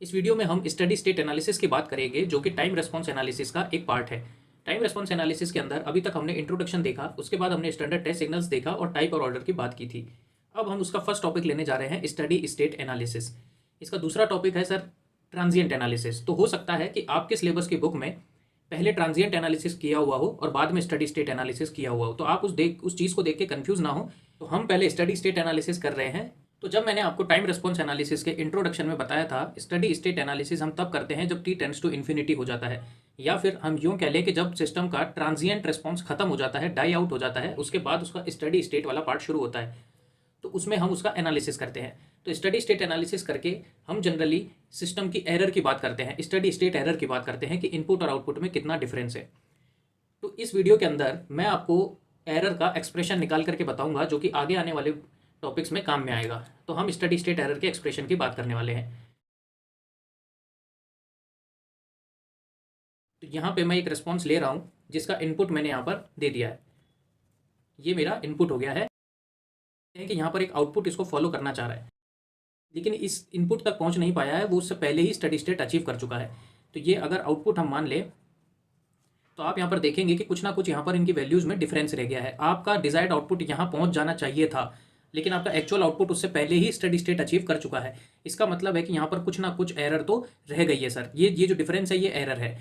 इस वीडियो में हम स्टडी स्टेट एनालिसिस की बात करेंगे, जो कि टाइम रेस्पॉन्स एनालिसिस का एक पार्ट है। टाइम रेस्पॉन्स एनालिसिस के अंदर अभी तक हमने इंट्रोडक्शन देखा, उसके बाद हमने स्टैंडर्ड टेस्ट सिग्नल्स देखा और टाइप और ऑर्डर की बात की थी। अब हम उसका फर्स्ट टॉपिक लेने जा रहे हैं, स्टडी स्टेट एनालिसिस। इसका दूसरा टॉपिक है सर ट्रांजिएंट एनालिसिस। तो हो सकता है कि आपके सिलेबस की बुक में पहले ट्रांजिएंट एनालिसिस किया हुआ हो और बाद में स्टडी स्टेट एनालिसिस किया हुआ हो, तो आप उस चीज़ को देख के कन्फ्यूज ना हो। तो हम पहले स्टडी स्टेट एनालिसिस कर रहे हैं। तो जब मैंने आपको टाइम रिस्पॉन्स एनालिसिस के इंट्रोडक्शन में बताया था, स्टडी स्टेट एनालिसिस हम तब करते हैं जब टी टेंड्स टू इन्फिनिटी हो जाता है, या फिर हम यूँ कह लें कि जब सिस्टम का ट्रांजिएंट रिस्पॉन्स खत्म हो जाता है, डाई आउट हो जाता है, उसके बाद उसका स्टडी स्टेट वाला पार्ट शुरू होता है। तो उसमें हम उसका एनालिसिस करते हैं। तो स्टडी स्टेट एनालिसिस करके हम जनरली सिस्टम की एरर की बात करते हैं, स्टडी स्टेट एरर की बात करते हैं कि इनपुट और आउटपुट में कितना डिफरेंस है। तो इस वीडियो के अंदर मैं आपको एरर का एक्सप्रेशन निकाल करके बताऊंगा, जो कि आगे आने वाले टॉपिक्स में काम में आएगा। तो हम स्टडी स्टेट एरर के एक्सप्रेशन की बात करने वाले हैं। तो यहाँ पे मैं एक रिस्पॉन्स ले रहा हूँ जिसका इनपुट मैंने यहाँ पर दे दिया है। ये मेरा इनपुट हो गया है कि यहाँ पर एक आउटपुट इसको फॉलो करना चाह रहा है, लेकिन इस इनपुट तक पहुँच नहीं पाया है, वो उससे पहले ही स्टडी स्टेट अचीव कर चुका है। तो ये अगर आउटपुट हम मान लें तो आप यहाँ पर देखेंगे कि कुछ ना कुछ यहाँ पर इनकी वैल्यूज़ में डिफरेंस रह गया है। आपका डिजायर्ड आउटपुट यहाँ पहुँच जाना चाहिए था, लेकिन आपका एक्चुअल आउटपुट उससे पहले ही स्टडी स्टेट अचीव कर चुका है। इसका मतलब है कि यहाँ पर कुछ ना कुछ एरर तो रह गई है सर। ये जो डिफरेंस है ये एरर है।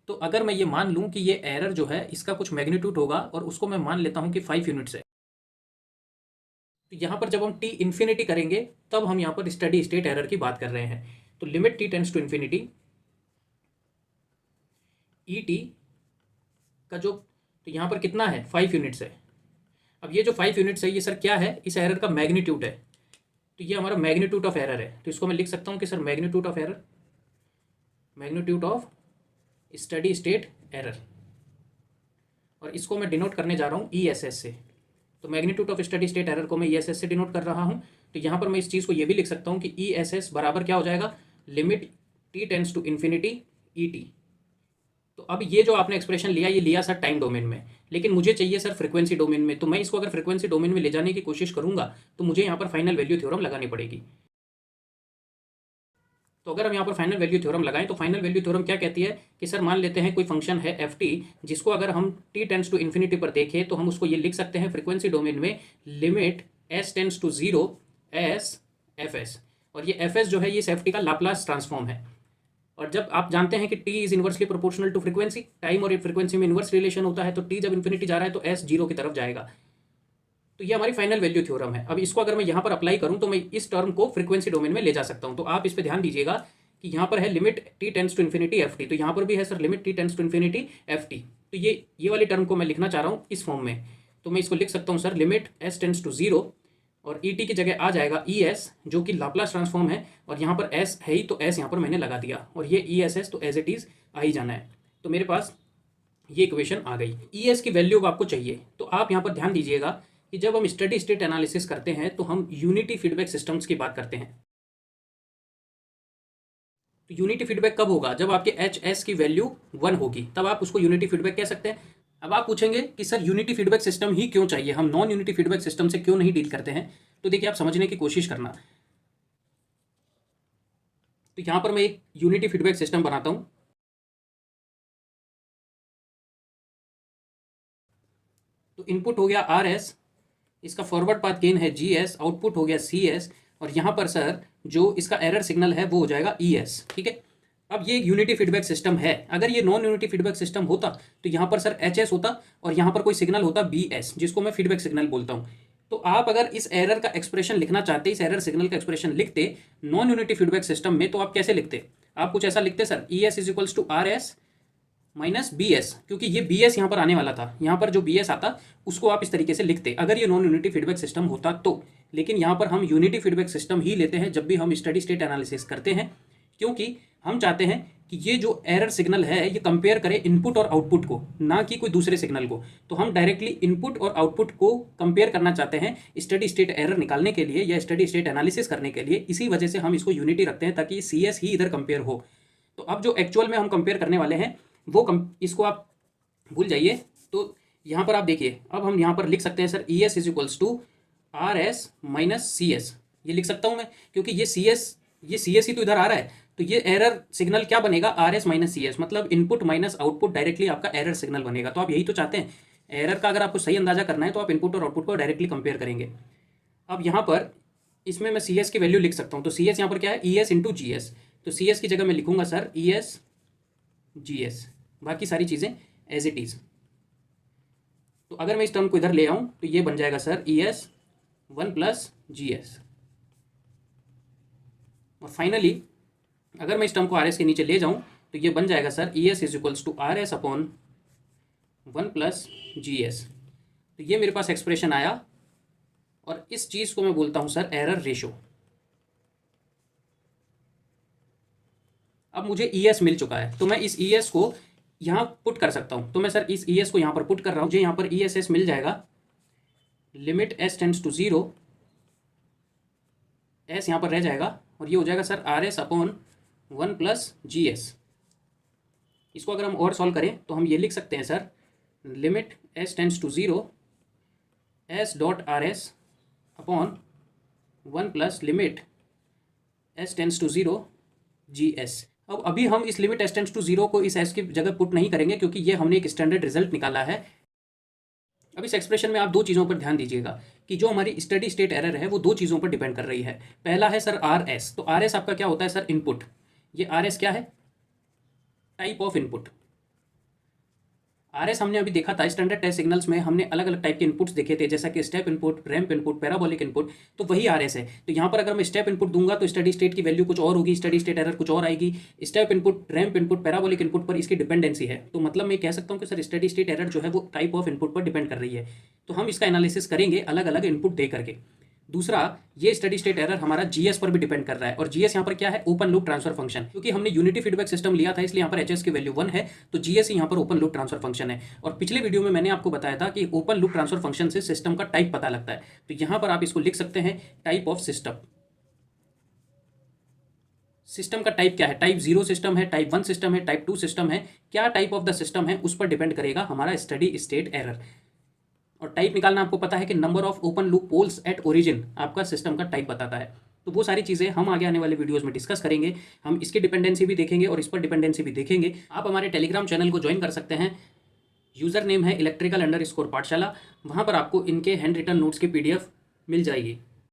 तो अगर मैं ये मान लूँ कि ये एरर जो है इसका कुछ मैग्नीट्यूड होगा और उसको मैं मान लेता हूँ कि 5 यूनिट्स है, तो यहाँ पर जब हम टी इन्फिनिटी करेंगे तब हम यहाँ पर स्टडी स्टेट एरर की बात कर रहे हैं। तो limit T tends to infinity E T का जो, तो यहाँ पर कितना है 5 यूनिट्स है। अब ये जो 5 यूनिट्स है ये सर क्या है, इस एरर का मैग्नीट्यूड है। तो ये हमारा मैग्नीट्यूड ऑफ एरर है। तो इसको मैं लिख सकता हूँ कि sir magnitude of error, magnitude of study state error, और इसको मैं डिनोट करने जा रहा हूँ ई एस एस से। तो magnitude of study state error को मैं ई एस एस से डिनोट कर रहा हूँ। तो यहाँ पर मैं इस चीज़ को ये भी लिख सकता हूँ कि ई एस एस बराबर क्या हो जाएगा, limit T tends to infinity E T. तो अब ये जो आपने एक्सप्रेशन लिया, ये लिया सर टाइम डोमेन में, लेकिन मुझे चाहिए सर फ्रीक्वेंसी डोमेन में। तो मैं इसको अगर फ्रीक्वेंसी डोमेन में ले जाने की कोशिश करूंगा तो मुझे यहाँ पर फाइनल वैल्यू थ्योरम लगानी पड़ेगी। तो अगर हम यहाँ पर फाइनल वैल्यू थ्योरम लगाएं तो फाइनल वैल्यू थ्योरम क्या कहती है कि सर मान लेते हैं कोई फंक्शन है एफ टी, जिसको अगर हम टी टेंड्स टू इन्फिनिटी पर देखें तो हम उसको ये लिख सकते हैं फ्रीक्वेंसी डोमेन में limit S tends to 0 S F S. और ये एफ एस जो है ये एफ टी का लाप्लास ट्रांसफॉर्म है। और जब आप जानते हैं कि t is inversely proportional to frequency, time और फ्रीक्वेंसी में इनवर्स रिलेशन होता है, तो t जब इन्फिनिटी जा रहा है तो s 0 की तरफ जाएगा। तो ये हमारी फाइनल वैल्यू थ्योरम है। अब इसको अगर मैं यहाँ पर अप्लाई करूँ तो मैं इस टर्म को फ्रीक्वेंसी डोमेन में ले जा सकता हूँ। तो आप इस पर ध्यान दीजिएगा कि यहाँ पर है limit t tends to infinity F T, तो यहाँ पर भी है sir limit t tends to infinity F T. तो ये वाली टर्म को मैं लिखना चाह रहा हूँ इस फॉर्म में। तो मैं इसको लिख सकता हूँ sir limit s tends to 0 और ई टी की जगह आ जाएगा ई एस, जो कि लाप्लास ट्रांसफॉर्म है, और यहाँ पर एस है ही तो एस यहाँ पर मैंने लगा दिया, और ये ई एस एस तो एज इट इज़ आ ही जाना है। तो मेरे पास ये इक्वेशन आ गई। ई एस की वैल्यू आपको चाहिए, तो आप यहाँ पर ध्यान दीजिएगा कि जब हम स्टडी स्टेट एनालिसिस करते हैं तो हम यूनिटी फीडबैक सिस्टम्स की बात करते हैं। तो यूनिटी फीडबैक कब होगा, जब आपके एच एस की वैल्यू 1 होगी, तब आप उसको यूनिटी फीडबैक कह सकते हैं। अब आप पूछेंगे कि सर यूनिटी फीडबैक सिस्टम ही क्यों चाहिए, हम नॉन यूनिटी फीडबैक सिस्टम से क्यों नहीं डील करते हैं। तो देखिए, आप समझने की कोशिश करना। तो यहाँ पर मैं एक यूनिटी फीडबैक सिस्टम बनाता हूँ। तो इनपुट हो गया आर एस, इसका फॉरवर्ड पाथ गेन है जी एस, आउटपुट हो गया सी एस, और यहाँ पर सर जो इसका एरर सिग्नल है वो हो जाएगा ई एस। ठीक है, अब ये एक यूनिटी फीडबैक सिस्टम है। अगर ये नॉन यूनिटी फीडबैक सिस्टम होता तो यहाँ पर सर एच एस होता और यहाँ पर कोई सिग्नल होता बी एस, जिसको मैं फीडबैक सिग्नल बोलता हूँ। तो आप अगर इस एरर का एक्सप्रेशन लिखना चाहते, इस एरर सिग्नल का एक्सप्रेशन लिखते नॉन यूनिटी फीडबैक सिस्टम में, तो आप कैसे लिखते, आप कुछ ऐसा लिखते sir E S is equals to R S minus B S, क्योंकि ये बी एस यहाँ पर आने वाला था, यहाँ पर जो बी एस आता उसको आप इस तरीके से लिखते अगर ये नॉन यूनिटी फीडबैक सिस्टम होता तो। लेकिन यहाँ पर हम यूनिटी फीडबैक सिस्टम ही लेते हैं जब भी हम स्टडी स्टेट एनालिसिस करते हैं, क्योंकि हम चाहते हैं कि ये जो एरर सिग्नल है ये कंपेयर करे इनपुट और आउटपुट को, ना कि कोई दूसरे सिग्नल को। तो हम डायरेक्टली इनपुट और आउटपुट को कंपेयर करना चाहते हैं स्टडी स्टेट एरर निकालने के लिए या स्टडी स्टेट एनालिसिस करने के लिए। इसी वजह से हम इसको यूनिटी रखते हैं ताकि सी एस ही इधर कंपेयर हो। तो अब जो एक्चुअल में हम कंपेयर करने वाले हैं वो इसको आप भूल जाइए। तो यहाँ पर आप देखिए, अब हम यहाँ पर लिख सकते हैं sir E S is equals to R S minus C s, ये लिख सकता हूँ मैं, क्योंकि ये सी एस ही तो इधर आ रहा है। तो ये एरर सिग्नल क्या बनेगा, R S minus C s, मतलब इनपुट माइनस आउटपुट डायरेक्टली आपका एरर सिग्नल बनेगा। तो आप यही तो चाहते हैं, एरर का अगर आपको सही अंदाजा करना है तो आप इनपुट और आउटपुट को डायरेक्टली कंपेयर करेंगे। अब यहाँ पर इसमें मैं सी एस की वैल्यू लिख सकता हूँ। तो सी एस यहाँ पर क्या है, ई एस इंटू जी एस। तो सी एस की जगह मैं लिखूंगा sir E S G S, बाकी सारी चीज़ें एज इट इज़। तो अगर मैं इस टर्म को इधर ले आऊँ तो ये बन जाएगा sir E S one plus G S. और फाइनली अगर मैं इस टर्म को आर एस के नीचे ले जाऊँ तो ये बन जाएगा sir E S is equals to R s upon one plus G s. तो ये मेरे पास एक्सप्रेशन आया और इस चीज़ को मैं बोलता हूँ सर एरर रेशो। अब मुझे ई एस मिल चुका है तो मैं इस ई एस को यहाँ पुट कर सकता हूँ। तो मैं सर इस ई एस को यहाँ पर पुट कर रहा हूँ, मुझे यहाँ पर ई एस एस मिल जाएगा, limit S tends to zero, s यहाँ पर रह जाएगा और ये हो जाएगा sir R s upon one plus G s. इसको अगर हम और सॉल्व करें तो हम ये लिख सकते हैं sir limit S tends to zero s dot R s upon one plus limit S tends to zero G s. अब अभी हम इस limit S tends to zero को इस एस की जगह पुट नहीं करेंगे क्योंकि ये हमने एक स्टैंडर्ड रिजल्ट निकाला है। अब इस एक्सप्रेशन में आप दो चीज़ों पर ध्यान दीजिएगा कि जो हमारी स्टेडी स्टेट एरर है वो दो चीज़ों पर डिपेंड कर रही है। पहला है सर आर एस। तो आर एस आपका क्या होता है सर, इनपुट। ये आर एस क्या है, type of input. R S हमने अभी देखा था स्टैंडर्ड टेस्ट सिग्नल्स में, हमने अलग अलग टाइप के इनपुट्स देखे थे जैसा कि step input, ramp input, parabolic input. तो वही आर एस है। तो यहाँ पर अगर मैं स्टेप इनपुट दूंगा तो स्टडी स्टेट की वैल्यू कुछ और होगी, स्टडी स्टेट एरर कुछ और आएगी। Step input, ramp input, parabolic input पर इसकी डिपेंडेंसी है। तो मतलब मैं कह सकता हूँ कि सर स्टडी स्टेट एरर जो है वो टाइप ऑफ इनपुट पर डिपेंड कर रही है। तो हम इसका एनालिसिस करेंगे अलग अलग इनपुट दे करके। दूसरा, ये स्टडी स्टेट एरर हमारा जीएस पर भी डिपेंड कर रहा है। और जीएस यहाँ पर क्या है, ओपन लूप ट्रांसफर फंक्शन। क्योंकि हमने यूनिटी फीडबैक सिस्टम लिया था इसलिए यहाँ पर एचएस की वैल्यू 1 है, तो जीएस यहाँ पर ओपन लूप ट्रांसफर फंक्शन है। और पिछले वीडियो में मैंने आपको बताया था कि ओपन लूप ट्रांसफर फंक्शन से सिस्टम का टाइप पता लगता है। तो यहाँ पर आप इसको लिख सकते हैं टाइप ऑफ सिस्टम। सिस्टम का टाइप क्या है, टाइप 0 सिस्टम है, टाइप 1 सिस्टम है, टाइप 2 सिस्टम है। क्या टाइप ऑफ द सिस्टम है उस पर डिपेंड करेगा हमारा स्टडी स्टेट एरर। और टाइप निकालना आपको पता है कि number of open loop poles at origin आपका सिस्टम का टाइप बताता है। तो वो सारी चीज़ें हम आगे आने वाले वीडियोस में डिस्कस करेंगे। हम इसकी डिपेंडेंसी भी देखेंगे और इस पर डिपेंडेंसी भी देखेंगे। आप हमारे टेलीग्राम चैनल को ज्वाइन कर सकते हैं। यूज़र नेम है इलेक्ट्रिकल_पाठशाला। वहाँ पर आपको इनके हैंड रिटन नोट्स की PDF मिल जाएगी।